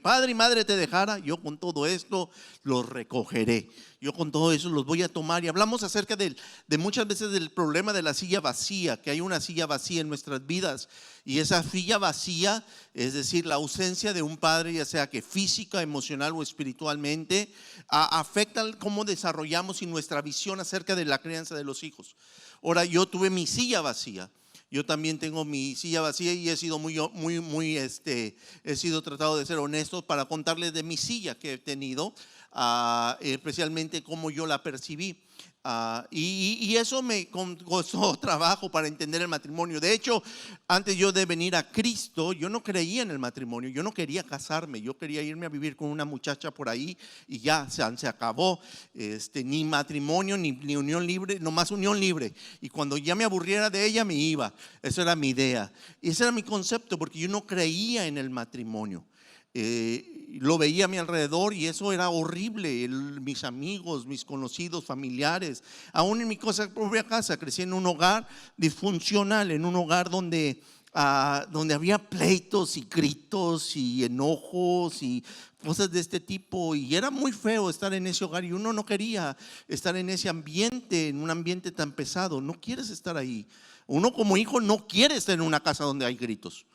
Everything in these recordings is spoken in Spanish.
padre y madre te dejara, yo con todo esto los recogeré. Yo con todo eso los voy a tomar. Y hablamos acerca de muchas veces del problema de la silla vacía, que hay una silla vacía en nuestras vidas. Y esa silla vacía, es decir, la ausencia de un padre, ya sea que física, emocional o espiritualmente, afecta cómo desarrollamos y nuestra visión acerca de la crianza de los hijos. Ahora, yo tuve mi silla vacía. Yo también tengo mi silla vacía y he sido he sido tratado de ser honesto para contarles de mi silla que he tenido, especialmente cómo yo la percibí. Y eso me costó trabajo para entender el matrimonio. De hecho, antes yo de venir a Cristo, yo no creía en el matrimonio. Yo no quería casarme. Yo quería irme a vivir con una muchacha por ahí y ya se acabó. Ni matrimonio, ni unión libre, nomás unión libre. Y cuando ya me aburriera de ella, me iba. Esa era mi idea. Y ese era mi concepto, porque yo no creía en el matrimonio. Lo veía a mi alrededor y eso era horrible. Mis amigos, mis conocidos, familiares, aún en mi propia casa, crecí en un hogar disfuncional, en un hogar donde había pleitos y gritos y enojos y cosas de este tipo, y era muy feo estar en ese hogar y uno no quería estar en ese ambiente, en un ambiente tan pesado. No quieres estar ahí. Uno como hijo no quiere estar en una casa donde hay gritos.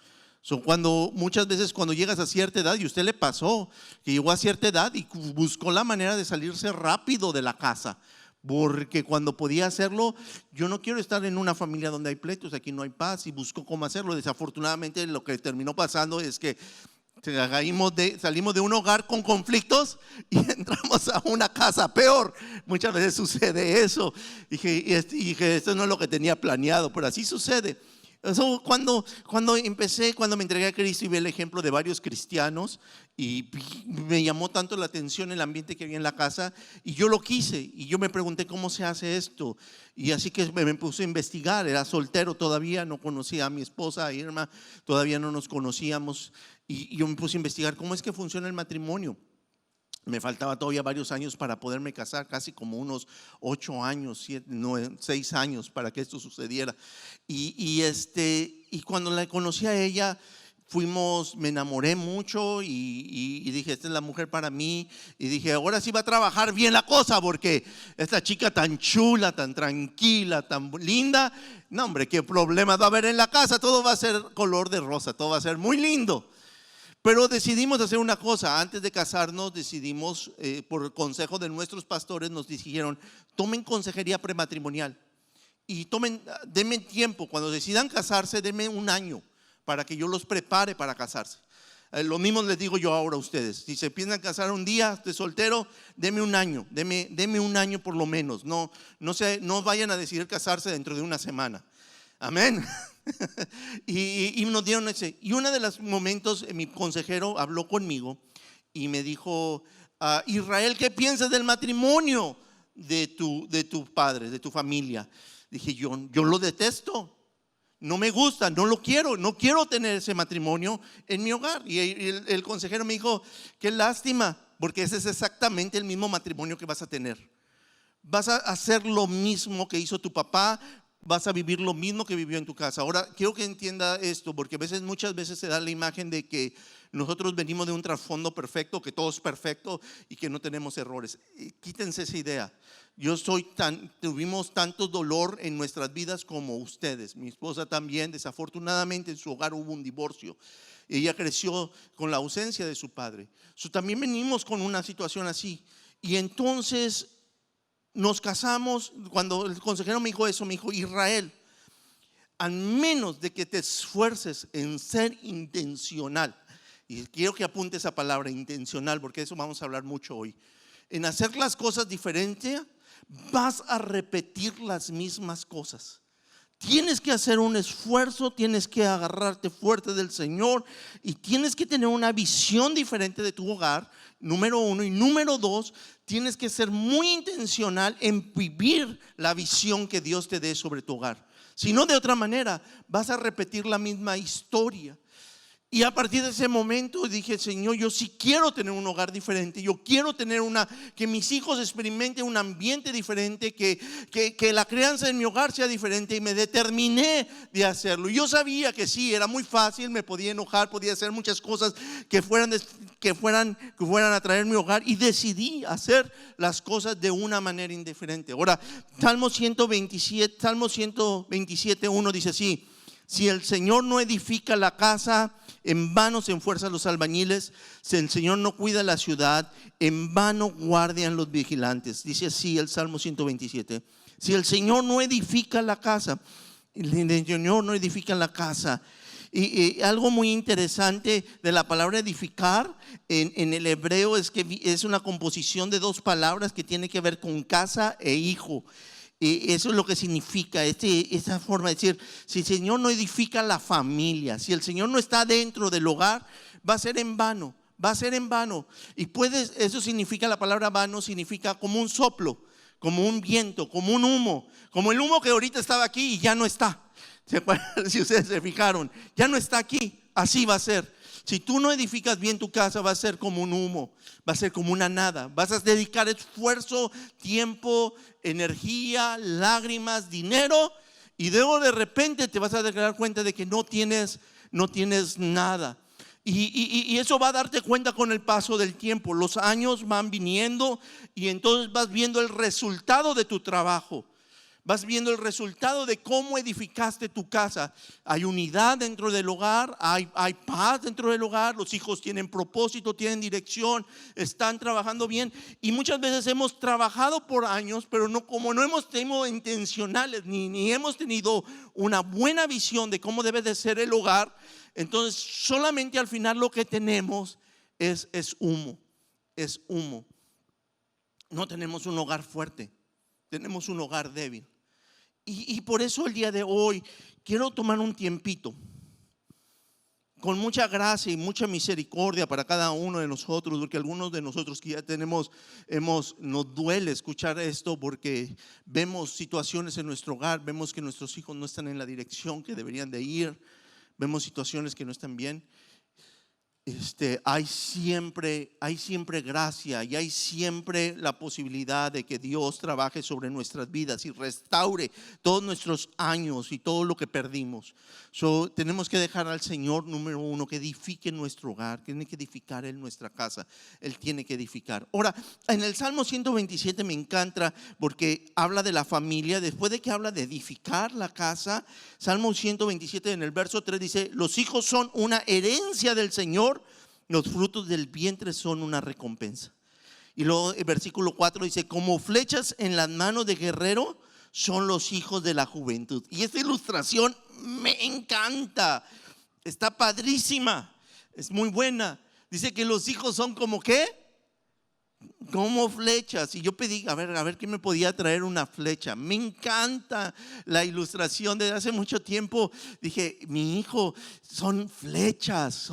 Muchas veces cuando llegas a cierta edad, y usted le pasó que llegó a cierta edad y buscó la manera de salirse rápido de la casa, porque cuando podía hacerlo, yo no quiero estar en una familia donde hay pleitos, aquí no hay paz, y buscó cómo hacerlo. Desafortunadamente lo que terminó pasando es que salimos de un hogar con conflictos y entramos a una casa peor. Muchas veces sucede eso. Dije, esto no es lo que tenía planeado, pero así sucede. Eso, cuando me entregué a Cristo y vi el ejemplo de varios cristianos, y me llamó tanto la atención el ambiente que había en la casa, y yo lo quise, y yo me pregunté cómo se hace esto. Y así que me puse a investigar. Era soltero todavía, no conocía a mi esposa, a Irma, todavía no nos conocíamos, y yo me puse a investigar cómo es que funciona el matrimonio. Me faltaba todavía varios años para poderme casar, casi como unos 8 años, 6 años para que esto sucediera. Y cuando la conocí a ella, me enamoré mucho y dije, esta es la mujer para mí. Y dije, ahora sí va a trabajar bien la cosa, porque esta chica tan chula, tan tranquila, tan linda, no hombre, qué problemas va a haber en la casa. Todo va a ser color de rosa, todo va a ser muy lindo. Pero decidimos hacer una cosa. Antes de casarnos decidimos, por el consejo de nuestros pastores, nos dijeron: tomen consejería prematrimonial y denme tiempo. Cuando decidan casarse, denme un año para que yo los prepare para casarse. Lo mismo les digo yo ahora a ustedes. Si se piensan casar un día de soltero, denme un año, denme un año por lo menos. No vayan a decidir casarse dentro de una semana. Amén. Y nos dieron ese. Y uno de los momentos, mi consejero habló conmigo y me dijo: Israel, ¿qué piensas del matrimonio de tu padre, de tu familia? Dije, yo lo detesto, no me gusta, no lo quiero, no quiero tener ese matrimonio en mi hogar. Y el consejero me dijo: qué lástima, porque ese es exactamente el mismo matrimonio que vas a tener. Vas a hacer lo mismo que hizo tu papá, vas a vivir lo mismo que vivió en tu casa. Ahora, quiero que entienda esto, porque muchas veces se da la imagen de que nosotros venimos de un trasfondo perfecto, que todo es perfecto y que no tenemos errores. Quítense esa idea. Tuvimos tanto dolor en nuestras vidas como ustedes. Mi esposa también, desafortunadamente en su hogar hubo un divorcio. Ella creció con la ausencia de su padre. También venimos con una situación así. Y entonces nos casamos. Cuando el consejero me dijo eso, me dijo: Israel, al menos de que te esfuerces en ser intencional, y quiero que apunte esa palabra, intencional, porque de eso vamos a hablar mucho hoy, en hacer las cosas diferente, vas a repetir las mismas cosas. Tienes que hacer un esfuerzo, tienes que agarrarte fuerte del Señor y tienes que tener una visión diferente de tu hogar, número uno. Y número dos, tienes que ser muy intencional en vivir la visión que Dios te dé sobre tu hogar. Si no, de otra manera vas a repetir la misma historia. Y a partir de ese momento dije, Señor, yo sí quiero tener un hogar diferente. Yo quiero tener que mis hijos experimenten un ambiente diferente, que la crianza en mi hogar sea diferente. Y me determiné de hacerlo. Y yo sabía que sí, era muy fácil, me podía enojar, podía hacer muchas cosas que fueran a traer mi hogar. Y decidí hacer las cosas de una manera indiferente. Ahora, Salmo 127:1 dice así: si el Señor no edifica la casa, en vano se esfuerzan los albañiles. Si el Señor no cuida la ciudad, en vano guardian los vigilantes. Dice así el Salmo 127. Si el Señor no edifica la casa, el Señor no edifica la casa. Y algo muy interesante de la palabra edificar en el hebreo es que es una composición de dos palabras que tiene que ver con casa e hijo. Eso es lo que significa esa forma de decir: si el Señor no edifica la familia, si el Señor no está dentro del hogar, va a ser en vano, va a ser en vano. Y eso significa, la palabra vano significa como un soplo, como un viento, como un humo, como el humo que ahorita estaba aquí y ya no está. ¿Se acuerdan? Si ustedes se fijaron, ya no está aquí. Así va a ser. Si tú no edificas bien tu casa, va a ser como un humo, va a ser como una nada. Vas a dedicar esfuerzo, tiempo, energía, lágrimas, dinero, y luego de repente te vas a dar cuenta de que no tienes nada. Y eso va a darte cuenta con el paso del tiempo. Los años van viniendo y entonces vas viendo el resultado de tu trabajo. Vas viendo el resultado de cómo edificaste tu casa. Hay unidad dentro del hogar, hay paz dentro del hogar. Los hijos tienen propósito, tienen dirección, están trabajando bien. Y muchas veces hemos trabajado por años, pero como no hemos tenido intencionales, ni hemos tenido una buena visión de cómo debe de ser el hogar, entonces solamente al final lo que tenemos es humo. Es humo. No tenemos un hogar fuerte, tenemos un hogar débil. Y por eso el día de hoy quiero tomar un tiempito con mucha gracia y mucha misericordia para cada uno de nosotros, porque algunos de nosotros que ya nos duele escuchar esto, porque vemos situaciones en nuestro hogar, vemos que nuestros hijos no están en la dirección que deberían de ir, vemos situaciones que no están bien. Hay siempre gracia y hay siempre la posibilidad de que Dios trabaje sobre nuestras vidas y restaure todos nuestros años y todo lo que perdimos. Tenemos que dejar al Señor, número uno, que edifique nuestro hogar. Tiene que edificar Él nuestra casa. Él tiene que edificar. Ahora, en el Salmo 127 me encanta porque habla de la familia. Después de que habla de edificar la casa, Salmo 127 en el verso 3 dice: los hijos son una herencia del Señor, los frutos del vientre son una recompensa. Y luego el versículo 4 dice: como flechas en las manos de guerrero son los hijos de la juventud. Y esta ilustración me encanta, está padrísima, es muy buena. Dice que los hijos son como ¿qué? Como flechas. Y yo pedí a ver quién me podía traer una flecha. Me encanta la ilustración. Desde hace mucho tiempo dije: mi hijo, son flechas.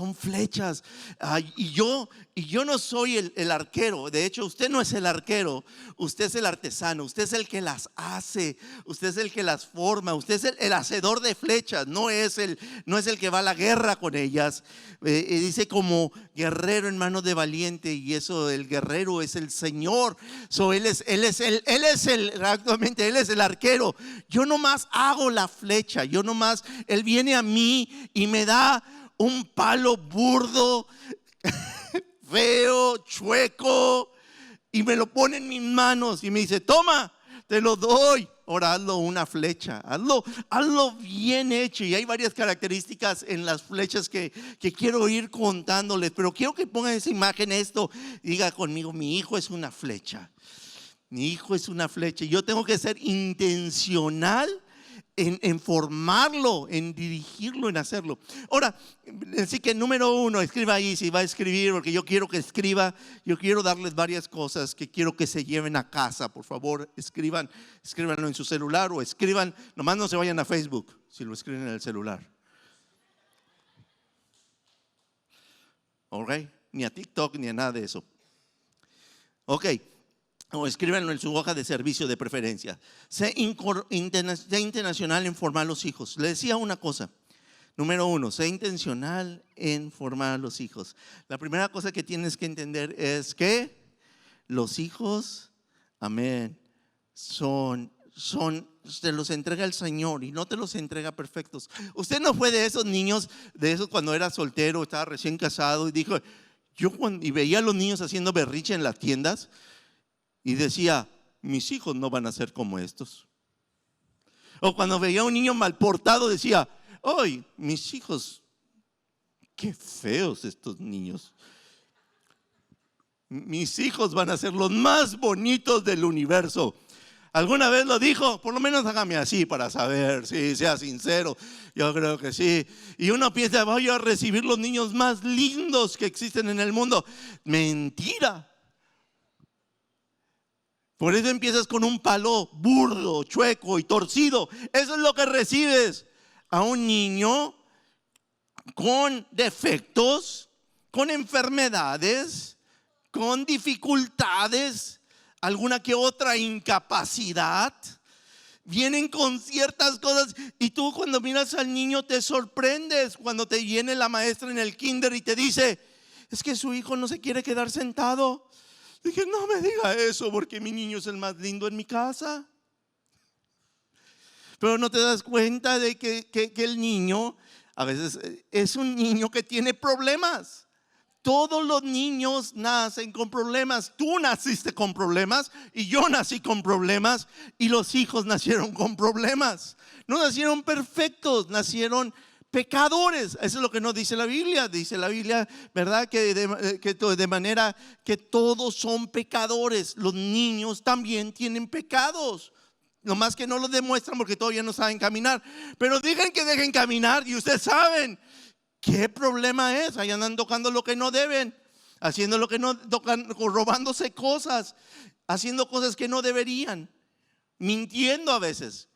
Y yo no soy el arquero. De hecho, usted no es el arquero, usted es el artesano. Usted es el que las hace, usted es el que las forma, usted es el hacedor de flechas. No es el que va a la guerra con ellas. Dice como guerrero en manos de valiente, y eso, el guerrero es el Señor. Él es el arquero. Yo nomás hago la flecha. Él viene a mí y me da un palo burdo, feo, chueco, y me lo pone en mis manos y me dice: toma, te lo doy. Ahora hazlo una flecha, hazlo bien hecho. Y hay varias características en las flechas que quiero ir contándoles, pero quiero que pongan esa imagen, diga conmigo: mi hijo es una flecha. Mi hijo es una flecha. Yo tengo que ser intencional en formarlo, en dirigirlo, en hacerlo. Ahora, así que número uno, escriba ahí si va a escribir, porque yo quiero que escriba. Yo quiero darles varias cosas que quiero que se lleven a casa. Por favor, escríbanlo en su celular o escriban, nomás no se vayan a Facebook si lo escriben en el celular. Ok, ni a TikTok ni a nada de eso. Ok. O escríbanlo en su hoja de servicio de preferencia. Sé internacional en formar a los hijos. Le decía una cosa: Número 1, sé intencional en formar a los hijos. La primera cosa que tienes que entender es que los hijos, amén, te los entrega el Señor y no te los entrega perfectos. Usted no fue de esos niños, de esos cuando era soltero, estaba recién casado y dijo, y veía a los niños haciendo berrinche en las tiendas y decía, mis hijos no van a ser como estos. O cuando veía a un niño mal portado decía, ¡ay, mis hijos, qué feos estos niños! Mis hijos van a ser los más bonitos del universo. ¿Alguna vez lo dijo? Por lo menos hágame así para saber, si sea sincero. Yo creo que sí. Y uno piensa, voy a recibir los niños más lindos que existen en el mundo. Mentira. Por eso empiezas con un palo burdo, chueco y torcido. Eso es lo que recibes. A un niño con defectos, con enfermedades, con dificultades, alguna que otra incapacidad. Vienen con ciertas cosas y tú cuando miras al niño te sorprendes cuando te viene la maestra en el kinder y te dice, es que su hijo no se quiere quedar sentado. Dije, no me diga eso porque mi niño es el más lindo en mi casa. Pero no te das cuenta de que el niño a veces es un niño que tiene problemas. Todos los niños nacen con problemas. Tú naciste con problemas y yo nací con problemas y los hijos nacieron con problemas. No nacieron perfectos, nacieron pecadores. Eso es lo que nos dice la Biblia. Dice la Biblia, ¿verdad? Que de manera que todos son pecadores. Los niños también tienen pecados. Nomás que no lo demuestran porque todavía no saben caminar. Pero dejen que dejen caminar y ustedes saben qué problema es. Ahí andan tocando lo que no deben, haciendo lo que no tocan, robándose cosas, haciendo cosas que no deberían, mintiendo a veces.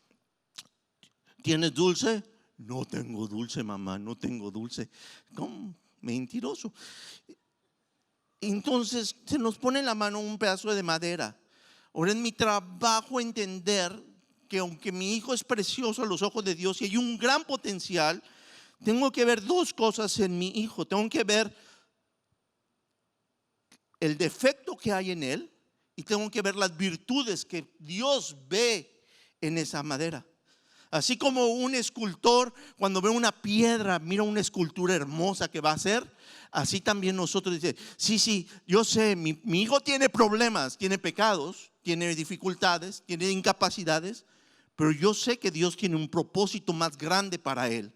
¿Tienes dulce? No tengo dulce, mamá, no tengo dulce. ¿Cómo? Mentiroso. Entonces se nos pone en la mano un pedazo de madera. Ahora es mi trabajo entender que aunque mi hijo es precioso a los ojos de Dios y hay un gran potencial, tengo que ver dos cosas en mi hijo. Tengo que ver el defecto que hay en él y tengo que ver las virtudes que Dios ve en esa madera. Así como un escultor cuando ve una piedra mira una escultura hermosa que va a hacer, así también nosotros dice, sí, yo sé, mi hijo tiene problemas, tiene pecados, tiene dificultades, tiene incapacidades, pero yo sé que Dios tiene un propósito más grande para él.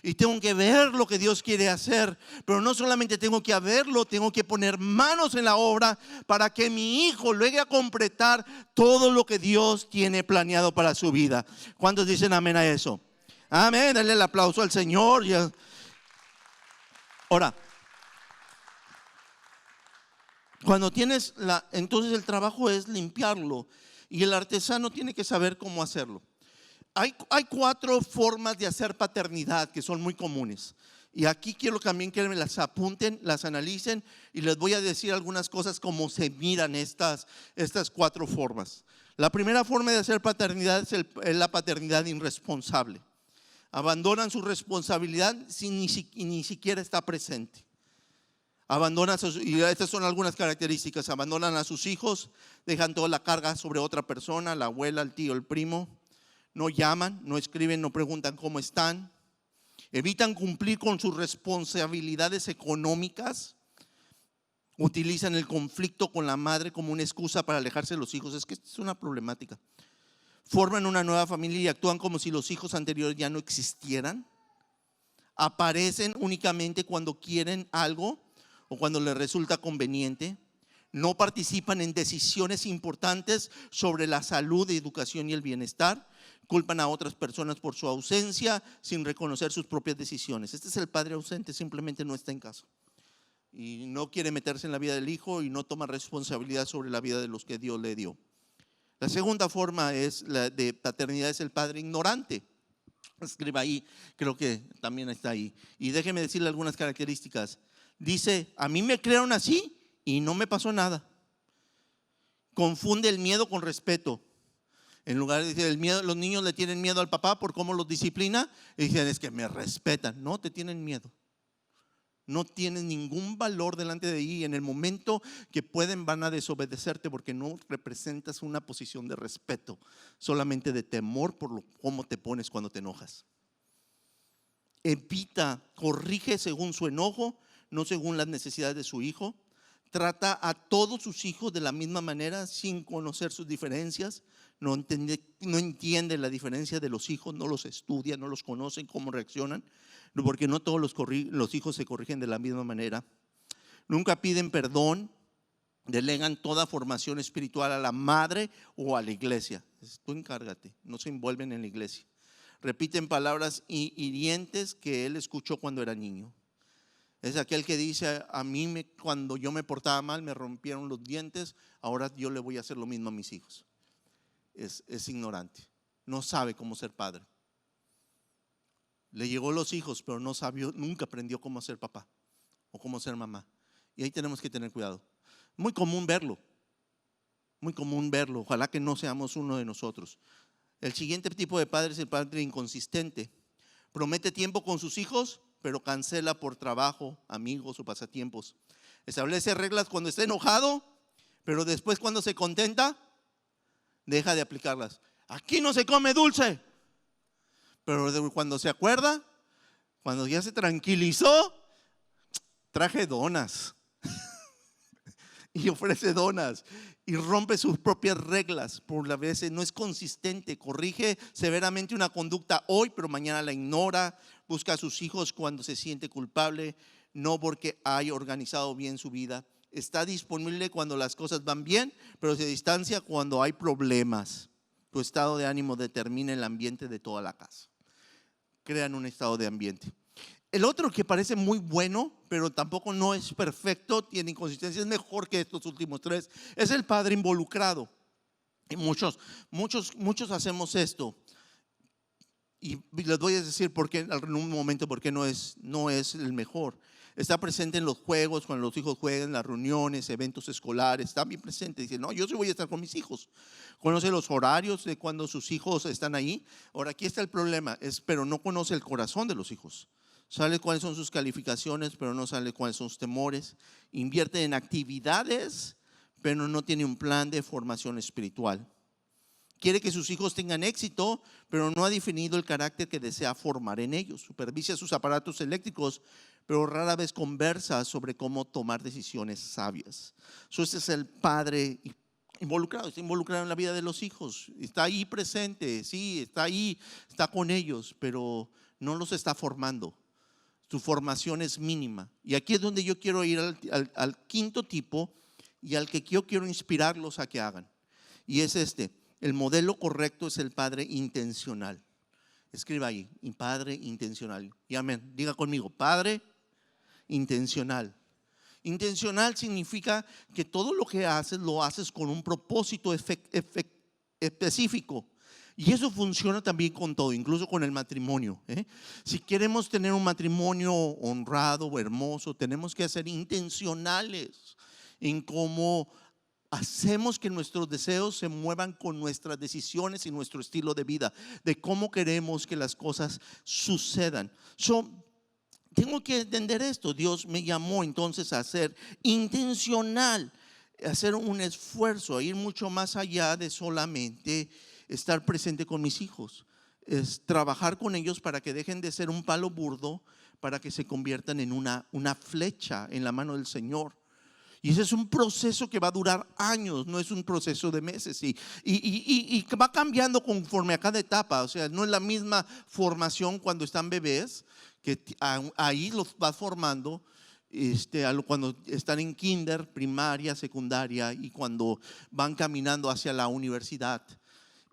Y tengo que ver lo que Dios quiere hacer. Pero no solamente tengo que verlo, tengo que poner manos en la obra para que mi hijo llegue a completar todo lo que Dios tiene planeado para su vida. ¿Cuántos dicen amén a eso? Amén, dale el aplauso al Señor. Ahora, cuando tienes entonces el trabajo es limpiarlo. Y el artesano tiene que saber cómo hacerlo. Hay 4 formas de hacer paternidad que son muy comunes. Y aquí quiero también que me las apunten, las analicen y les voy a decir algunas cosas como se miran estas 4 formas. La primera forma de hacer paternidad es la paternidad irresponsable. Abandonan su responsabilidad sin ni siquiera está presente. Y estas son algunas características. Abandonan a sus hijos, dejan toda la carga sobre otra persona, la abuela, el tío, el primo. No llaman, no escriben, no preguntan cómo están. Evitan cumplir con sus responsabilidades económicas. Utilizan el conflicto con la madre como una excusa para alejarse de los hijos. Es que es una problemática. Forman una nueva familia y actúan como si los hijos anteriores ya no existieran. Aparecen únicamente cuando quieren algo o cuando les resulta conveniente. No participan en decisiones importantes sobre la salud, educación y el bienestar. Culpan a otras personas por su ausencia sin reconocer sus propias decisiones. Este es el padre ausente, simplemente no está en casa y no quiere meterse en la vida del hijo y no toma responsabilidad sobre la vida de los que Dios le dio. La segunda forma de paternidad es el padre ignorante. Escriba ahí, creo que también está ahí. Y déjeme decirle algunas características. Dice, a mí me crearon así y no me pasó nada. Confunde el miedo con respeto. En lugar de decir el miedo, los niños le tienen miedo al papá por cómo los disciplina y dicen es que me respetan. No, te tienen miedo. No tienen ningún valor delante de ti. En el momento que pueden van a desobedecerte porque no representas una posición de respeto, solamente de temor por cómo te pones cuando te enojas. Evita, corrige según su enojo, no según las necesidades de su hijo. Trata a todos sus hijos de la misma manera sin conocer sus diferencias. No entiende la diferencia de los hijos, no los estudia, no los conocen, cómo reaccionan, porque no todos los hijos se corrigen de la misma manera. Nunca piden perdón, delegan toda formación espiritual a la madre o a la iglesia. Tú encárgate, no se envuelven en la iglesia. Repiten palabras hirientes que él escuchó cuando era niño. Es aquel que dice, a mí cuando yo me portaba mal me rompieron los dientes, ahora yo le voy a hacer lo mismo a mis hijos. Es ignorante, no sabe cómo ser padre. Le llegó los hijos, pero no sabió, nunca aprendió cómo ser papá o cómo ser mamá. Y ahí tenemos que tener cuidado. Muy común verlo, ojalá que no seamos uno de nosotros. El siguiente tipo de padre es el padre inconsistente. Promete tiempo con sus hijos, pero cancela por trabajo, amigos o pasatiempos. Establece reglas cuando está enojado, pero después cuando se contenta, deja de aplicarlas. Aquí no se come dulce, pero cuando se acuerda, cuando ya se tranquilizó, traje donas y ofrece donas y rompe sus propias reglas. Por la vez no es consistente, corrige severamente una conducta hoy, pero mañana la ignora. Busca a sus hijos cuando se siente culpable, no porque haya organizado bien su vida. Está disponible cuando las cosas van bien, pero se distancia cuando hay problemas. Tu estado de ánimo determina el ambiente de toda la casa. Crean un estado de ambiente. El otro que parece muy bueno, pero tampoco no es perfecto, tiene inconsistencia, es mejor que estos últimos tres, es el padre involucrado. Y muchos hacemos esto. Y les voy a decir por qué en un momento por qué no es el mejor. Está presente en los juegos, cuando los hijos juegan, las reuniones, eventos escolares, está bien presente. Dice, no, yo sí voy a estar con mis hijos. Conoce los horarios de cuando sus hijos están ahí. Ahora, aquí está el problema, pero no conoce el corazón de los hijos. Sabe cuáles son sus calificaciones, pero no sabe cuáles son sus temores. Invierte en actividades, pero no tiene un plan de formación espiritual. Quiere que sus hijos tengan éxito, pero no ha definido el carácter que desea formar en ellos. Supervisa sus aparatos eléctricos, pero rara vez conversa sobre cómo tomar decisiones sabias. Ese es el padre involucrado, está involucrado en la vida de los hijos. Está ahí presente, sí, está ahí, está con ellos, pero no los está formando. Su formación es mínima. Y aquí es donde yo quiero ir al quinto tipo y al que yo quiero inspirarlos a que hagan. Y es este. El modelo correcto es el padre intencional. Escriba ahí, padre intencional. Y amén, diga conmigo, padre intencional. Intencional significa que todo lo que haces lo haces con un propósito específico. Y eso funciona también con todo, incluso con el matrimonio. Si queremos tener un matrimonio honrado o hermoso, tenemos que ser intencionales en cómo hacemos que nuestros deseos se muevan con nuestras decisiones y nuestro estilo de vida, de cómo queremos que las cosas sucedan. Tengo que entender esto. Dios me llamó entonces a ser intencional, a hacer un esfuerzo, a ir mucho más allá de solamente estar presente con mis hijos. Es trabajar con ellos para que dejen de ser un palo burdo, para que se conviertan en una flecha en la mano del Señor. Y ese es un proceso que va a durar años, no es un proceso de meses. Y va cambiando conforme a cada etapa. O sea, no es la misma formación cuando están bebés, que ahí los vas formando cuando están en kinder, primaria, secundaria y cuando van caminando hacia la universidad.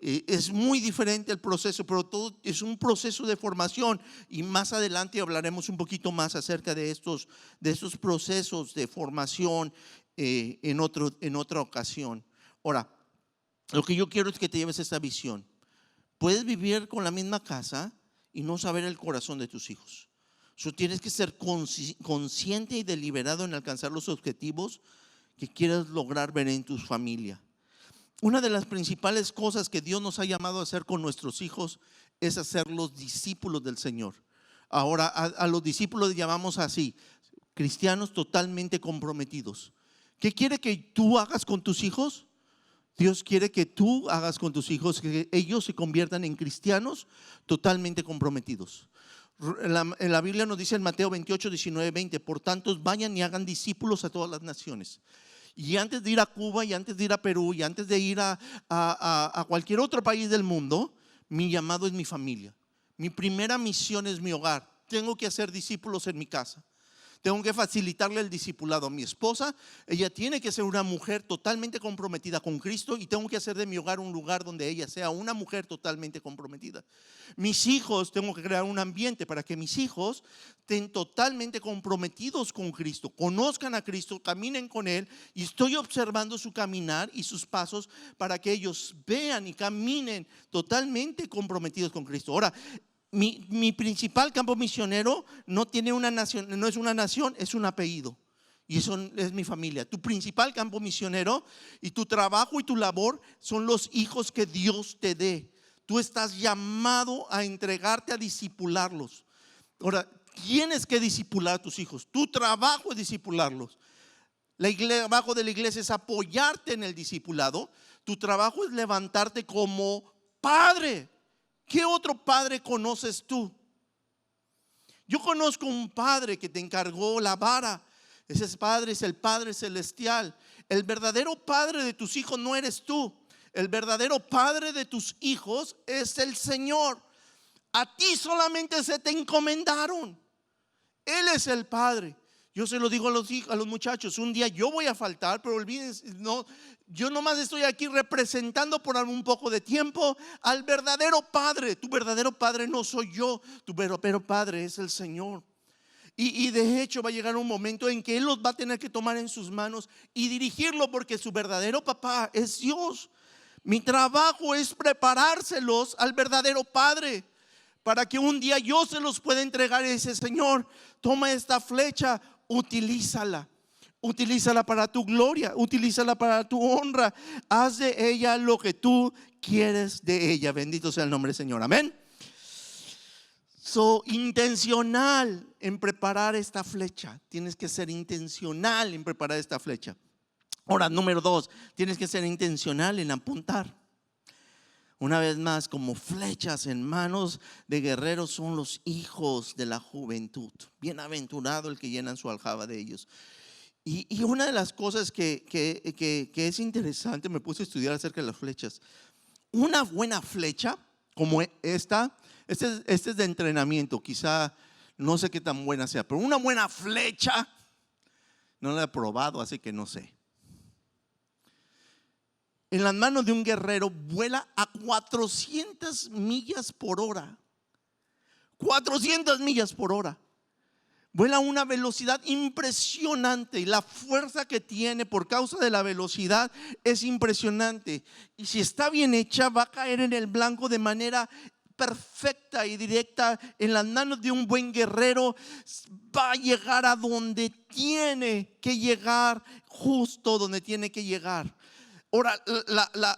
Es muy diferente el proceso, pero todo es un proceso de formación. Y más adelante hablaremos un poquito más acerca de estos procesos de formación en otra ocasión. Ahora, lo que yo quiero es que te lleves esta visión. Puedes vivir con la misma casa y no saber el corazón de tus hijos. Tienes que ser consciente y deliberado en alcanzar los objetivos que quieras lograr ver en tu familia. Una de las principales cosas que Dios nos ha llamado a hacer con nuestros hijos es hacerlos discípulos del Señor. Ahora a los discípulos les llamamos así, cristianos totalmente comprometidos. ¿Qué quiere que tú hagas con tus hijos? Dios quiere que tú hagas con tus hijos que ellos se conviertan en cristianos totalmente comprometidos. En la Biblia nos dice en Mateo 28, 19, 20: por tanto vayan y hagan discípulos a todas las naciones. Y antes de ir a Cuba, y antes de ir a Perú, y antes de ir a cualquier otro país del mundo, mi llamado es mi familia. Mi primera misión es mi hogar. Tengo que hacer discípulos en mi casa. Tengo que facilitarle el discipulado a mi esposa. Ella tiene que ser una mujer totalmente comprometida con Cristo, y tengo que hacer de mi hogar un lugar donde ella sea una mujer totalmente comprometida. Mis hijos, tengo que crear un ambiente para que mis hijos estén totalmente comprometidos con Cristo, conozcan a Cristo, caminen con Él, y estoy observando su caminar y sus pasos para que ellos vean y caminen totalmente comprometidos con Cristo. Ahora, mi principal campo misionero no tiene una nación, no es una nación, es un apellido. Y eso es mi familia. Tu principal campo misionero y tu trabajo y tu labor son los hijos que Dios te dé. Tú estás llamado a entregarte a discipularlos. Ahora, tienes que discipular a tus hijos. Tu trabajo es discipularlos. El trabajo de la iglesia es apoyarte en el discipulado. Tu trabajo es levantarte como padre. ¿Qué otro padre conoces tú? Yo conozco un padre que te encargó la vara. Ese padre es el Padre Celestial. El verdadero padre de tus hijos no eres tú. El verdadero padre de tus hijos es el Señor. A ti solamente se te encomendaron. Él es el padre. Yo se lo digo a los muchachos: un día yo voy a faltar, pero olvídense, no, yo nomás estoy aquí representando por un poco de tiempo al verdadero padre. Tu verdadero padre no soy yo, tu verdadero padre es el Señor. Y de hecho va a llegar un momento en que Él los va a tener que tomar en sus manos y dirigirlo, porque su verdadero papá es Dios. Mi trabajo es preparárselos al verdadero padre, para que un día yo se los pueda entregar y dice: Señor, toma esta flecha, utilízala. Utilízala para tu gloria, utilízala para tu honra. Haz de ella lo que tú quieres de ella. Bendito sea el nombre del Señor, amén. Intencional en preparar esta flecha. Tienes que ser intencional en preparar esta flecha. Ahora, número 2, tienes que ser intencional en apuntar. Una vez más, como flechas en manos de guerreros son los hijos de la juventud. Bienaventurado el que llenan su aljaba de ellos. Y una de las cosas que es interesante, me puse a estudiar acerca de las flechas. Una buena flecha como esta es de entrenamiento, quizá no sé qué tan buena sea, pero una buena flecha no la he probado, así que no sé. En las manos de un guerrero vuela a 400 millas por hora. 400 millas por hora. Vuela a una velocidad impresionante, y la fuerza que tiene por causa de la velocidad es impresionante. Y si está bien hecha, va a caer en el blanco de manera perfecta y directa. En las manos de un buen guerrero va a llegar a donde tiene que llegar, justo donde tiene que llegar. Ahora,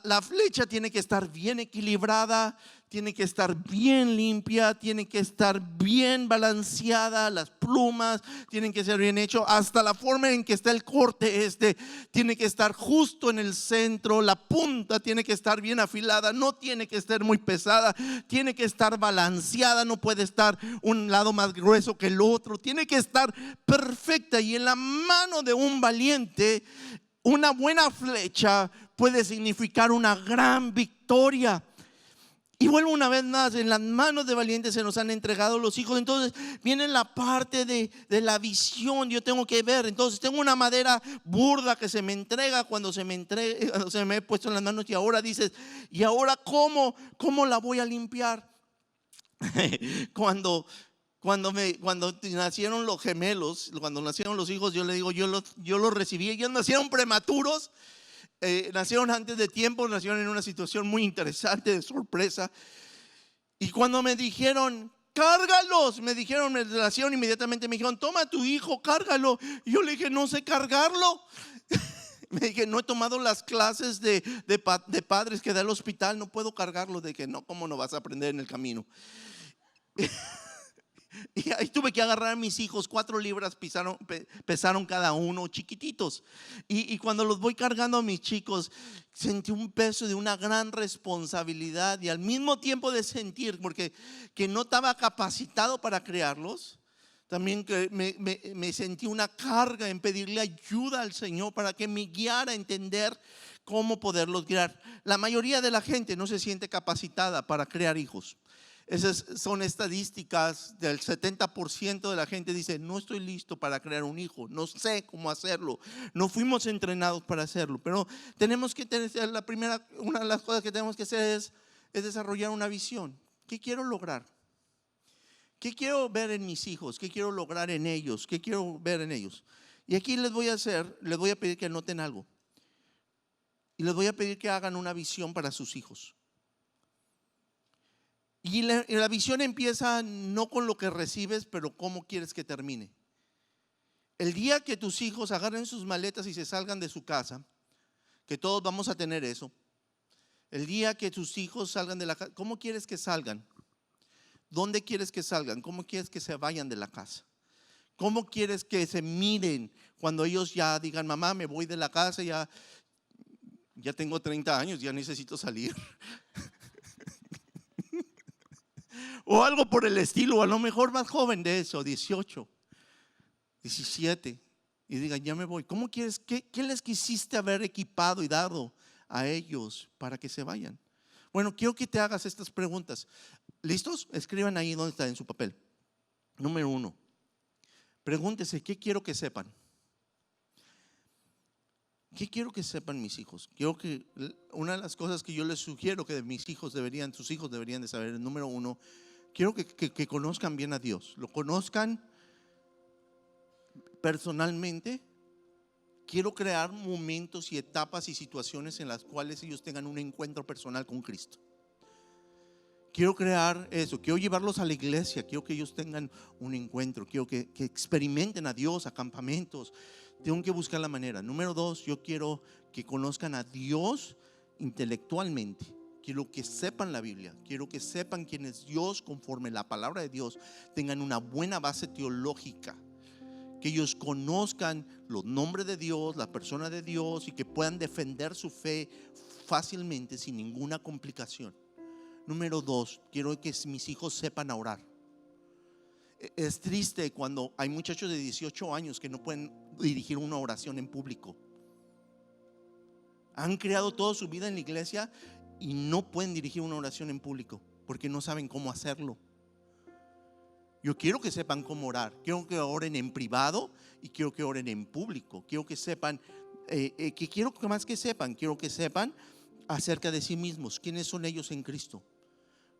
la flecha tiene que estar bien equilibrada, tiene que estar bien limpia, tiene que estar bien balanceada, las plumas tienen que ser bien hechas, hasta la forma en que está el corte tiene que estar justo en el centro, la punta tiene que estar bien afilada, no tiene que estar muy pesada, tiene que estar balanceada, no puede estar un lado más grueso que el otro, tiene que estar perfecta. Y en la mano de un valiente, una buena flecha puede significar una gran victoria. Y vuelvo una vez más, en las manos de valientes se nos han entregado los hijos. Entonces viene la parte de la visión. Yo tengo que ver, entonces tengo una madera burda que se me entrega cuando se me he puesto en las manos. Y ahora dices: ¿y ahora cómo la voy a limpiar? Cuando nacieron los gemelos, cuando nacieron los hijos, yo le digo, yo los recibí. Ellos nacieron prematuros, nacieron antes de tiempo, nacieron en una situación muy interesante, de sorpresa. Y cuando me dijeron: cárgalos, me nacieron inmediatamente, me dijeron: toma a tu hijo, cárgalo. Y yo le dije: no sé cargarlo. Me dije, no he tomado las clases de padres que da el hospital, no puedo cargarlo. De que no, ¿cómo no vas a aprender en el camino? Y ahí tuve que agarrar a mis hijos, 4 libras pesaron cada uno, chiquititos. Y cuando los voy cargando a mis chicos, sentí un peso de una gran responsabilidad y al mismo tiempo de sentir, porque que no estaba capacitado para criarlos, también que me sentí una carga en pedirle ayuda al Señor para que me guiara a entender cómo poderlos criar. La mayoría de la gente no se siente capacitada para criar hijos. Esas son estadísticas del 70% de la gente dice, no estoy listo para crear un hijo, no sé cómo hacerlo, no fuimos entrenados para hacerlo. Pero tenemos que tener, una de las cosas que tenemos que hacer es desarrollar una visión. ¿Qué quiero lograr? ¿Qué quiero ver en mis hijos? ¿Qué quiero lograr en ellos? ¿Qué quiero ver en ellos? Y aquí les voy a pedir que anoten algo. Y les voy a pedir que hagan una visión para sus hijos. Y la visión empieza no con lo que recibes, pero cómo quieres que termine. El día que tus hijos agarren sus maletas y se salgan de su casa, que todos vamos a tener eso. El día que tus hijos salgan de la casa, ¿cómo quieres que salgan? ¿Dónde quieres que salgan? ¿Cómo quieres que se vayan de la casa? ¿Cómo quieres que se miren cuando ellos ya digan, mamá, me voy de la casa, ya tengo 30 años, ya necesito salir? O algo por el estilo, a lo mejor más joven de eso, 18, 17, y digan, ya me voy. ¿Cómo quieres? ¿Qué les quisiste haber equipado y dado a ellos para que se vayan? Bueno, quiero que te hagas estas preguntas. ¿Listos? Escriban ahí donde está en su papel. Número 1, pregúntese, ¿qué quiero que sepan? ¿Qué quiero que sepan mis hijos? Una de las cosas que yo les sugiero que sus hijos deberían de saber, número 1, quiero que conozcan bien a Dios, lo conozcan personalmente. Quiero crear momentos y etapas y situaciones en las cuales ellos tengan un encuentro personal con Cristo. Quiero crear eso, quiero llevarlos a la iglesia, quiero que ellos tengan un encuentro, quiero que experimenten a Dios, a campamentos. Tengo que buscar la manera. Número 2, yo quiero que conozcan a Dios intelectualmente. Quiero que sepan la Biblia, quiero que sepan quién es Dios conforme la palabra de Dios, tengan una buena base teológica, que ellos conozcan los nombres de Dios, la persona de Dios y que puedan defender su fe fácilmente sin ninguna complicación. Número 2, quiero que mis hijos sepan orar. Es triste cuando hay muchachos de 18 años que no pueden dirigir una oración en público. Han creado toda su vida en la iglesia y no pueden dirigir una oración en público porque no saben cómo hacerlo. Yo quiero que sepan cómo orar. Quiero que oren en privado y quiero que oren en público. Quiero que sepan, quiero que sepan acerca de sí mismos, quiénes son ellos en Cristo,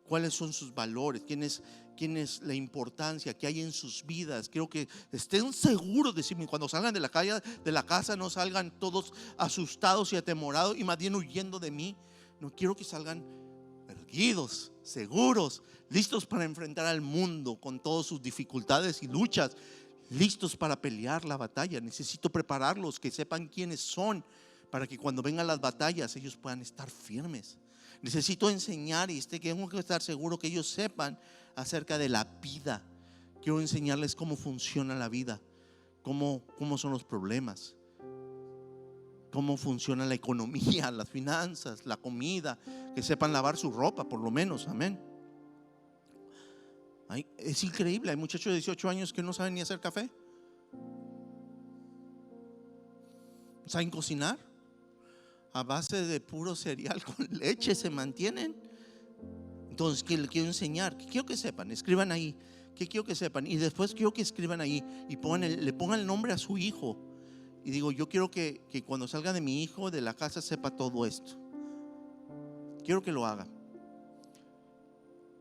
cuáles son sus valores, quién es la importancia que hay en sus vidas. Quiero que estén seguros de sí mismos. Cuando salgan de la casa, no salgan todos asustados y atemorados y más bien huyendo de mí. No, quiero que salgan erguidos, seguros, listos para enfrentar al mundo con todas sus dificultades y luchas, listos para pelear la batalla. Necesito prepararlos, que sepan quiénes son, para que cuando vengan las batallas ellos puedan estar firmes. Necesito enseñar y tengo que estar seguro que ellos sepan acerca de la vida. Quiero enseñarles cómo funciona la vida, cómo son los problemas, cómo funciona la economía, las finanzas, la comida, que sepan lavar su ropa por lo menos, amén. Es increíble, hay muchachos de 18 años que no saben ni hacer café, saben cocinar a base de puro cereal con leche, se mantienen. Entonces, ¿qué les quiero enseñar? ¿Qué quiero que sepan? Escriban ahí, ¿qué quiero que sepan? Y después quiero que escriban ahí y le pongan el nombre a su hijo. Y digo, yo quiero que cuando salga de mi hijo de la casa sepa todo esto. Quiero que lo haga.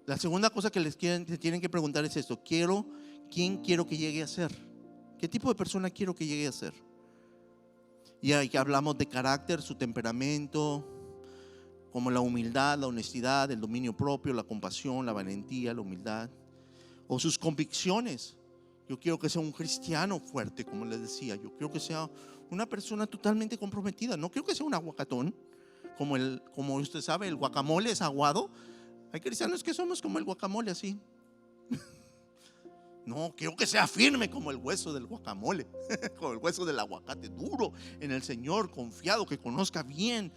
La segunda cosa que se tienen que preguntar es esto: ¿quién quiero que llegue a ser? ¿Qué tipo de persona quiero que llegue a ser? Y ahí hablamos de carácter, su temperamento, como la humildad, la honestidad, el dominio propio, la compasión, la valentía, la humildad, o sus convicciones. Yo quiero que sea un cristiano fuerte, como les decía. Yo quiero que sea una persona totalmente comprometida. No quiero que sea un aguacatón, como usted sabe, el guacamole es aguado. Hay cristianos que somos como el guacamole, así. No, quiero que sea firme como el hueso del guacamole, como el hueso del aguacate, duro en el Señor, confiado, que conozca bien.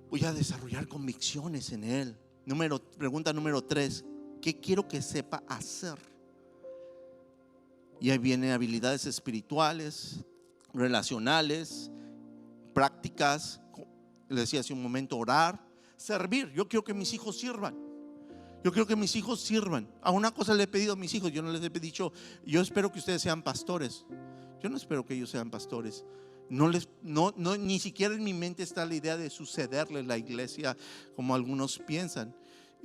Voy a desarrollar convicciones en Él. Pregunta número 3: ¿qué quiero que sepa hacer? Y ahí vienen habilidades espirituales, relacionales, prácticas. Le decía hace un momento, orar, servir. Yo quiero que mis hijos sirvan. Yo quiero que mis hijos sirvan. A una cosa le he pedido a mis hijos. Yo no les he dicho, yo espero que ustedes sean pastores. Yo no espero que ellos sean pastores. Ni siquiera en mi mente está la idea de sucederles la iglesia como algunos piensan,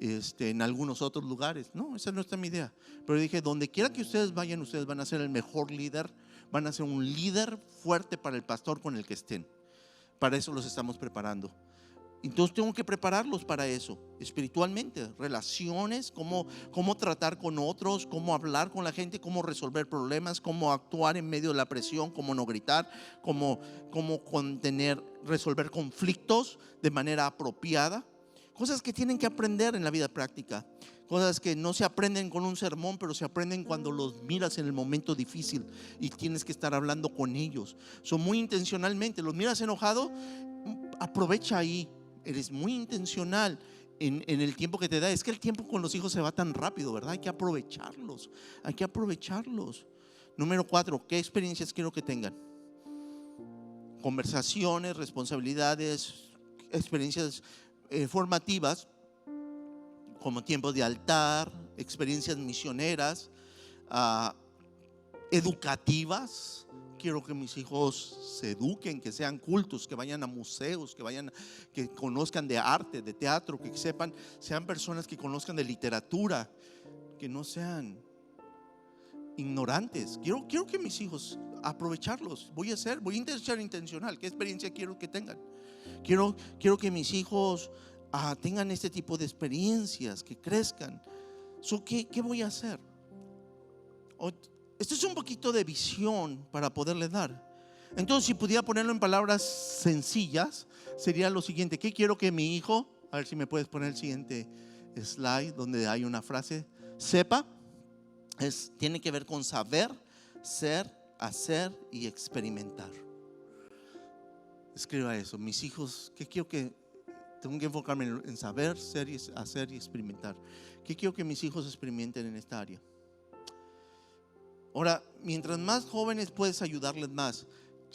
en algunos otros lugares. No, esa no está mi idea. Pero dije, donde quiera que ustedes vayan, ustedes van a ser el mejor líder. Van a ser un líder fuerte para el pastor con el que estén. Para eso los estamos preparando. Entonces tengo que prepararlos para eso, espiritualmente, relaciones, cómo tratar con otros, cómo hablar con la gente, cómo resolver problemas, cómo actuar en medio de la presión, cómo no gritar, cómo resolver conflictos de manera apropiada. Cosas que tienen que aprender en la vida práctica, cosas que no se aprenden con un sermón, pero se aprenden cuando los miras en el momento difícil y tienes que estar hablando con ellos. Son muy intencionalmente, los miras enojado, aprovecha ahí. Eres muy intencional en el tiempo que te da. Es que el tiempo con los hijos se va tan rápido, ¿verdad? Hay que aprovecharlos. Número 4: ¿qué experiencias quiero que tengan? Conversaciones, responsabilidades, experiencias formativas, como tiempos de altar, experiencias misioneras, educativas. Quiero que mis hijos se eduquen, que sean cultos, que vayan a museos, que conozcan de arte, de teatro, que sean personas que conozcan de literatura, que no sean ignorantes. Quiero que mis hijos, aprovecharlos. Voy a ser intencional. ¿Qué experiencia quiero que tengan? Quiero que mis hijos tengan este tipo de experiencias, que crezcan. ¿Qué voy a hacer? Esto es un poquito de visión para poderle dar. Entonces, si pudiera ponerlo en palabras sencillas, sería lo siguiente: ¿qué quiero que mi hijo, a ver si me puedes poner el siguiente slide donde hay una frase, sepa? Tiene que ver con saber, ser, hacer y experimentar. Escriba eso: mis hijos, ¿qué quiero que? Tengo que enfocarme en saber, ser, hacer y experimentar. ¿Qué quiero que mis hijos experimenten en esta área? Ahora, mientras más jóvenes puedes ayudarles más.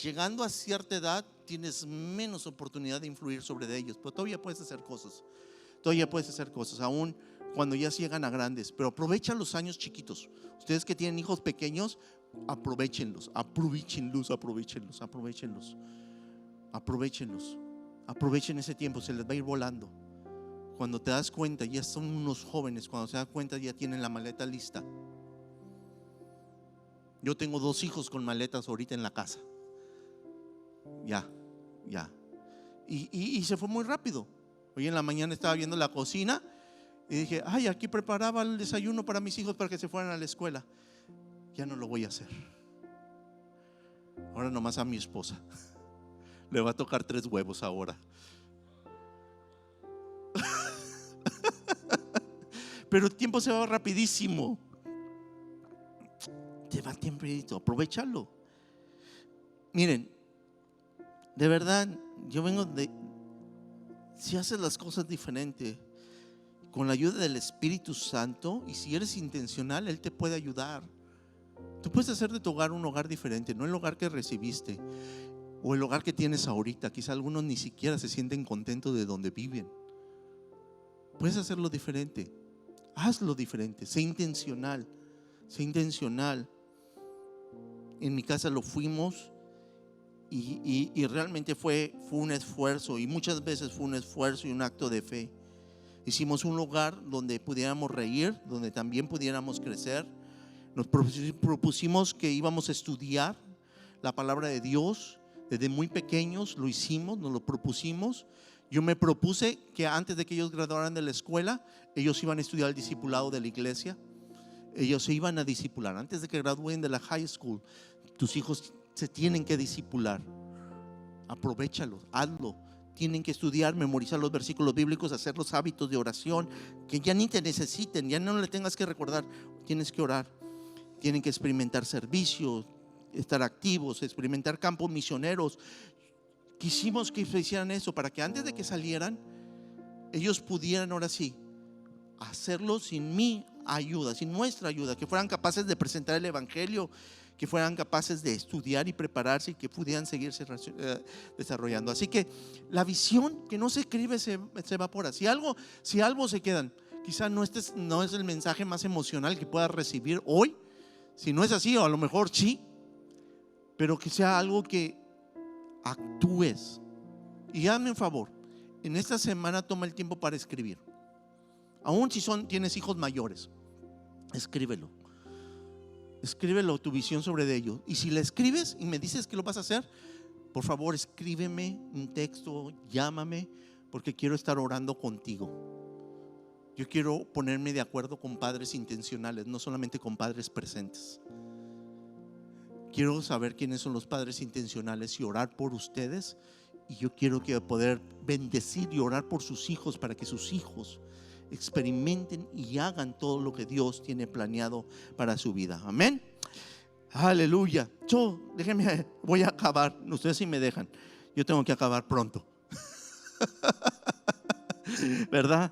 Llegando a cierta edad tienes menos oportunidad de influir sobre ellos, pero todavía puedes hacer cosas, aún cuando ya llegan a grandes. Pero aprovecha los años chiquitos. Ustedes que tienen hijos pequeños, aprovechenlos. Aprovechen ese tiempo, se les va a ir volando. Cuando te das cuenta, ya son unos jóvenes. Cuando se dan cuenta, ya tienen la maleta lista. Yo tengo 2 hijos con maletas ahorita en la casa. Ya. Y se fue muy rápido. Hoy en la mañana estaba viendo la cocina y dije, aquí preparaba el desayuno para mis hijos para que se fueran a la escuela. Ya no lo voy a hacer. Ahora nomás a mi esposa le va a tocar 3 huevos ahora. Pero el tiempo se va rapidísimo. Te va tempranito, aprovechalo. Miren, de verdad, si haces las cosas diferente, con la ayuda del Espíritu Santo, y si eres intencional, Él te puede ayudar. Tú puedes hacer de tu hogar un hogar diferente, no el hogar que recibiste o el hogar que tienes ahorita. Quizá algunos ni siquiera se sienten contentos de donde viven. Puedes hacerlo diferente. Hazlo diferente, sé intencional. En mi casa lo fuimos y realmente fue un esfuerzo, y muchas veces fue un esfuerzo y un acto de fe. Hicimos un lugar donde pudiéramos reír, donde también pudiéramos crecer. Nos propusimos que íbamos a estudiar la palabra de Dios. Desde muy pequeños lo hicimos, nos lo propusimos. Yo me propuse que antes de que ellos graduaran de la escuela, ellos iban a estudiar el discipulado de la iglesia. ellos se iban a discipular. Antes de que gradúen de la high school, tus hijos se tienen que discipular. Aprovéchalo, hazlo. Tienen que estudiar, memorizar los versículos bíblicos, hacer los hábitos de oración, que ya ni te necesiten, ya no le tengas que recordar. Tienes que orar. Tienen que experimentar servicios, estar activos, experimentar campos misioneros. Quisimos que hicieran eso para que antes de que salieran, ellos pudieran ahora sí hacerlo sin mi ayuda, sin nuestra ayuda, que fueran capaces de presentar el evangelio, que fueran capaces de estudiar y prepararse y que pudieran seguirse desarrollando. Así que la visión que no se escribe se evapora. Si algo se quedan, quizá no es el mensaje más emocional que puedas recibir hoy. Si no es así, o a lo mejor sí, pero que sea algo que actúes. Y hazme un favor, en esta semana toma el tiempo para escribir. Aún si tienes hijos mayores, escríbelo. Escríbelo, tu visión sobre ellos. Y si la escribes y me dices que lo vas a hacer, por favor escríbeme un texto, llámame, porque quiero estar orando contigo. Yo quiero ponerme de acuerdo con padres intencionales, no solamente con padres presentes. Quiero saber quiénes son los padres intencionales y orar por ustedes. Y yo quiero poder bendecir y orar por sus hijos, para que sus hijos experimenten y hagan todo lo que Dios tiene planeado para su vida. Amén. Aleluya. Déjenme, voy a acabar. Ustedes sí me dejan. Yo tengo que acabar pronto. ¿Verdad?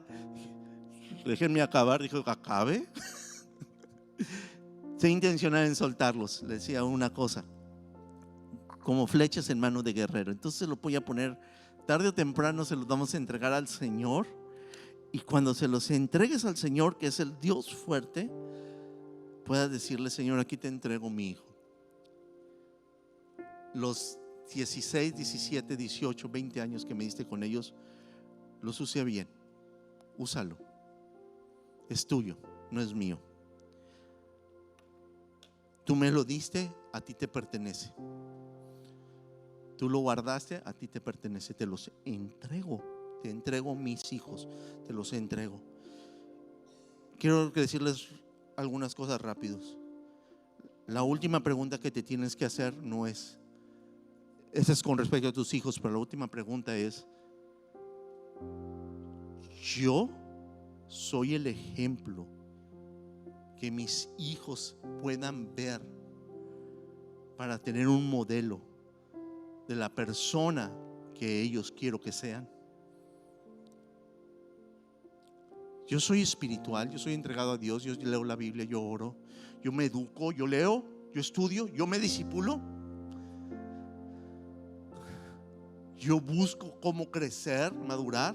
Déjenme acabar. Dijo, ¿acabe? Sé intencional en soltarlos. Les decía una cosa: como flechas en manos de guerrero. Entonces se lo voy a poner, tarde o temprano se los vamos a entregar al Señor. Y cuando se los entregues al Señor, que es el Dios fuerte, puedas decirle: Señor, aquí te entrego mi hijo. Los 16, 17, 18, 20 años que me diste con ellos, los use bien. Úsalo. Es tuyo, no es mío. Tú me lo diste, a ti te pertenece. Tú lo guardaste, a ti te pertenece. Te los entrego. Te entrego mis hijos, te los entrego. Quiero decirles algunas cosas rápidos. La última pregunta que te tienes que hacer no es, esa es con respecto a tus hijos, pero la última pregunta es: yo soy el ejemplo que mis hijos puedan ver para tener un modelo de la persona que ellos quiero que sean. Yo soy espiritual, yo soy entregado a Dios, yo leo la Biblia, yo oro, yo me educo, yo leo, yo estudio, yo me discipulo. Yo busco cómo crecer, madurar.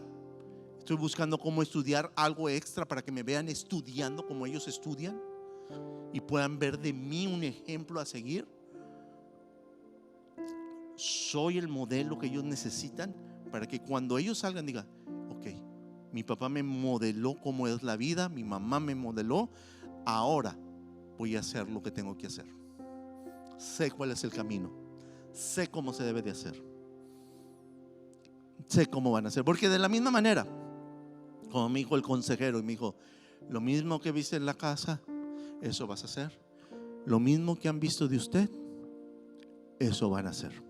Estoy buscando cómo estudiar algo extra para que me vean estudiando como ellos estudian y puedan ver de mí un ejemplo a seguir. Soy el modelo que ellos necesitan para que cuando ellos salgan digan: ok, mi papá me modeló cómo es la vida, mi mamá me modeló, ahora voy a hacer lo que tengo que hacer. Sé cuál es el camino, sé cómo se debe de hacer, sé cómo van a hacer. Porque de la misma manera, como me dijo el consejero, y me dijo: lo mismo que viste en la casa, eso vas a hacer. Lo mismo que han visto de usted, eso van a hacer.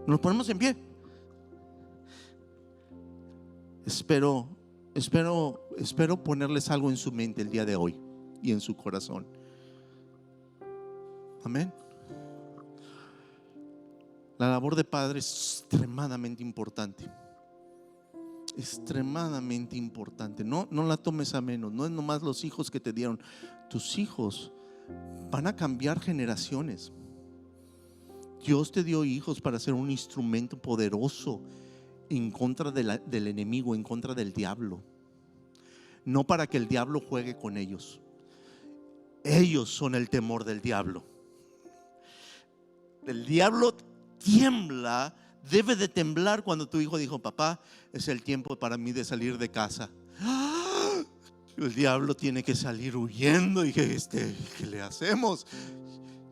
Nos ponemos en pie. Espero ponerles algo en su mente el día de hoy y en su corazón. Amén. La labor de padre es extremadamente importante. Extremadamente importante. No la tomes a menos. No es nomás los hijos que te dieron. Tus hijos van a cambiar generaciones. Dios te dio hijos para ser un instrumento poderoso en contra del enemigo, en contra del diablo. No para que el diablo juegue con ellos. Ellos son el temor del diablo. El diablo tiembla, debe de temblar cuando tu hijo dijo: papá, es el tiempo para mí de salir de casa. El diablo tiene que salir huyendo. Y ¿qué le hacemos?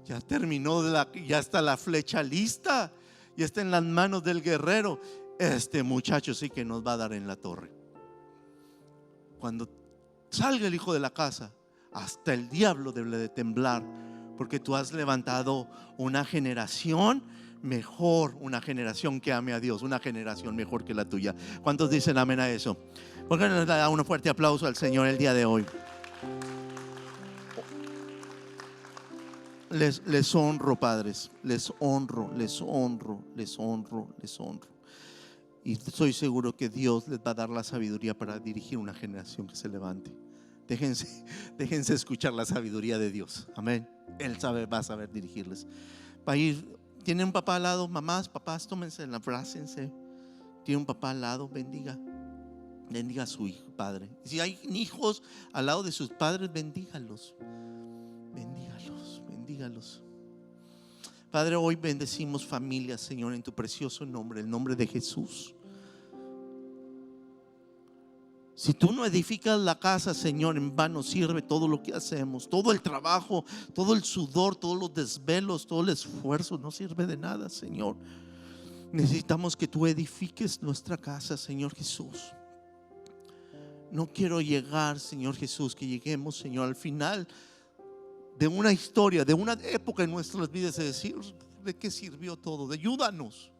Ya terminó, ya está la flecha lista, ya está en las manos del guerrero. Este muchacho sí que nos va a dar en la torre. Cuando salga el hijo de la casa, hasta el diablo debe de temblar, porque tú has levantado una generación mejor, una generación que ame a Dios, una generación mejor que la tuya. ¿Cuántos dicen amén a eso? ¿Por qué no le da un fuerte aplauso al Señor el día de hoy? Les honro, padres, les honro, les honro, les honro, les honro. Y estoy seguro que Dios les va a dar la sabiduría para dirigir una generación que se levante. Déjense escuchar la sabiduría de Dios. Amén. Él va a saber dirigirles. ¿Tienen un papá al lado? Mamás, papás, tómense, abrácense. Tiene un papá al lado, bendiga a su hijo, padre. Y si hay hijos al lado de sus padres, bendígalos. Padre, hoy bendecimos familias, Señor, en tu precioso nombre, el nombre de Jesús. Si tú no edificas la casa, Señor, en vano sirve todo lo que hacemos, todo el trabajo, todo el sudor, todos los desvelos, todo el esfuerzo, no sirve de nada, Señor. Necesitamos que tú edifiques nuestra casa, Señor Jesús. No quiero llegar, Señor Jesús, que lleguemos, Señor, al final de una historia, de una época en nuestras vidas, de decir, ¿de qué sirvió todo? Ayúdanos,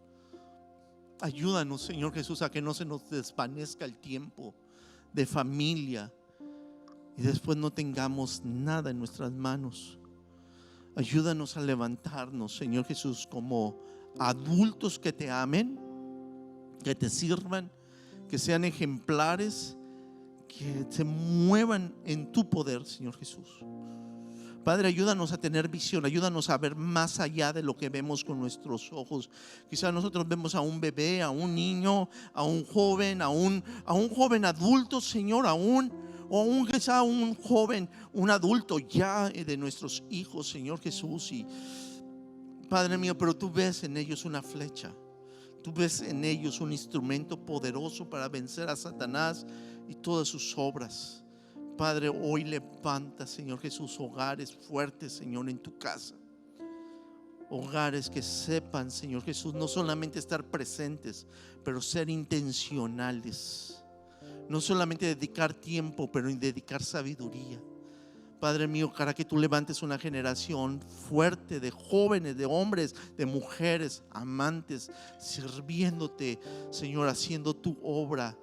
Señor Jesús, a que no se nos desvanezca el tiempo de familia y después no tengamos nada en nuestras manos. Ayúdanos a levantarnos, Señor Jesús, como adultos que te amen, que te sirvan, que sean ejemplares, que se muevan en tu poder, Señor Jesús. Padre, ayúdanos a tener visión, ayúdanos a ver más allá de lo que vemos con nuestros ojos. Quizás nosotros vemos a un bebé, a un niño, a un joven, a un joven adulto, Señor, quizá un joven, un adulto ya de nuestros hijos, Señor Jesús. Y Padre mío, pero tú ves en ellos una flecha, tú ves en ellos un instrumento poderoso para vencer a Satanás y todas sus obras. Padre, hoy levanta, Señor Jesús, hogares fuertes, Señor, en tu casa. Hogares que sepan, Señor Jesús, no solamente estar presentes, pero ser intencionales. No solamente dedicar tiempo, pero dedicar sabiduría. Padre mío, para que tú levantes una generación fuerte de jóvenes, de hombres, de mujeres, amantes, sirviéndote, Señor, haciendo tu obra,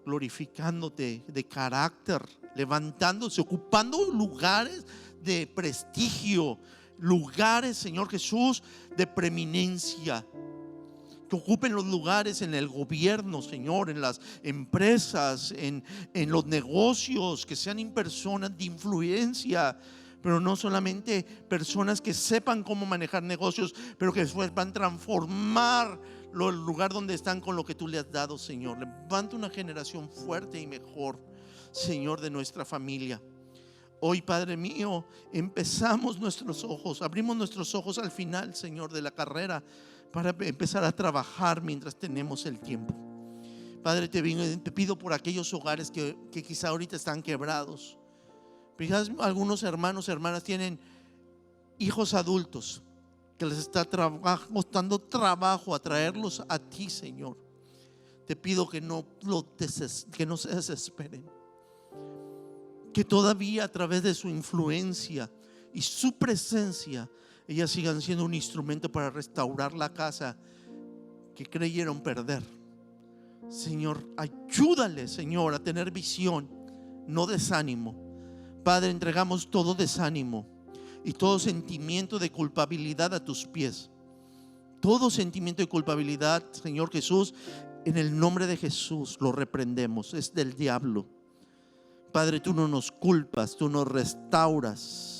glorificándote, de carácter, levantándose, ocupando lugares de prestigio, lugares, Señor Jesús, de preeminencia. Que ocupen los lugares en el gobierno, Señor, en las empresas, en los negocios, que sean personas de influencia, pero no solamente personas que sepan cómo manejar negocios, pero que sepan transformar el lugar donde están con lo que tú le has dado, Señor. Levanta una generación fuerte y mejor, Señor, de nuestra familia. Hoy, Padre mío, empezamos nuestros ojos, abrimos nuestros ojos al final, Señor, de la carrera, para empezar a trabajar mientras tenemos el tiempo. Padre, te pido por aquellos hogares que quizá ahorita están quebrados. Quizás algunos hermanos, hermanas tienen hijos adultos que les está costando trabajo atraerlos a ti, Señor. Te pido que no se desesperen, que todavía a través de su influencia y su presencia ellas sigan siendo un instrumento para restaurar la casa que creyeron perder. Señor, ayúdale, Señor, a tener visión, no desánimo. Padre, entregamos todo desánimo y todo sentimiento de culpabilidad a tus pies. Todo sentimiento de culpabilidad, Señor Jesús, en el nombre de Jesús lo reprendemos. Es del diablo. Padre, tú no nos culpas, tú nos restauras.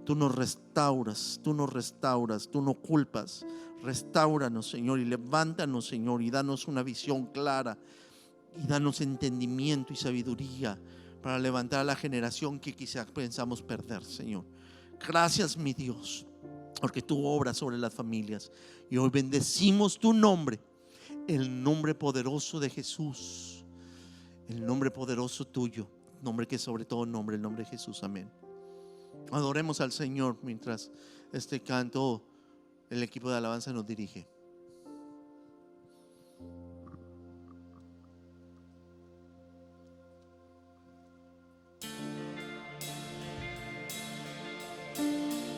Tú nos restauras, tú nos restauras, tú no culpas. Restáuranos, Señor, y levántanos, Señor, y danos una visión clara, y danos entendimiento y sabiduría para levantar a la generación que quizás pensamos perder, Señor. Gracias, mi Dios, porque tú obras sobre las familias, y hoy bendecimos tu nombre, el nombre poderoso de Jesús, el nombre poderoso tuyo, nombre que es sobre todo nombre, el nombre de Jesús. Amén. Adoremos al Señor mientras este canto, el equipo de alabanza nos dirige.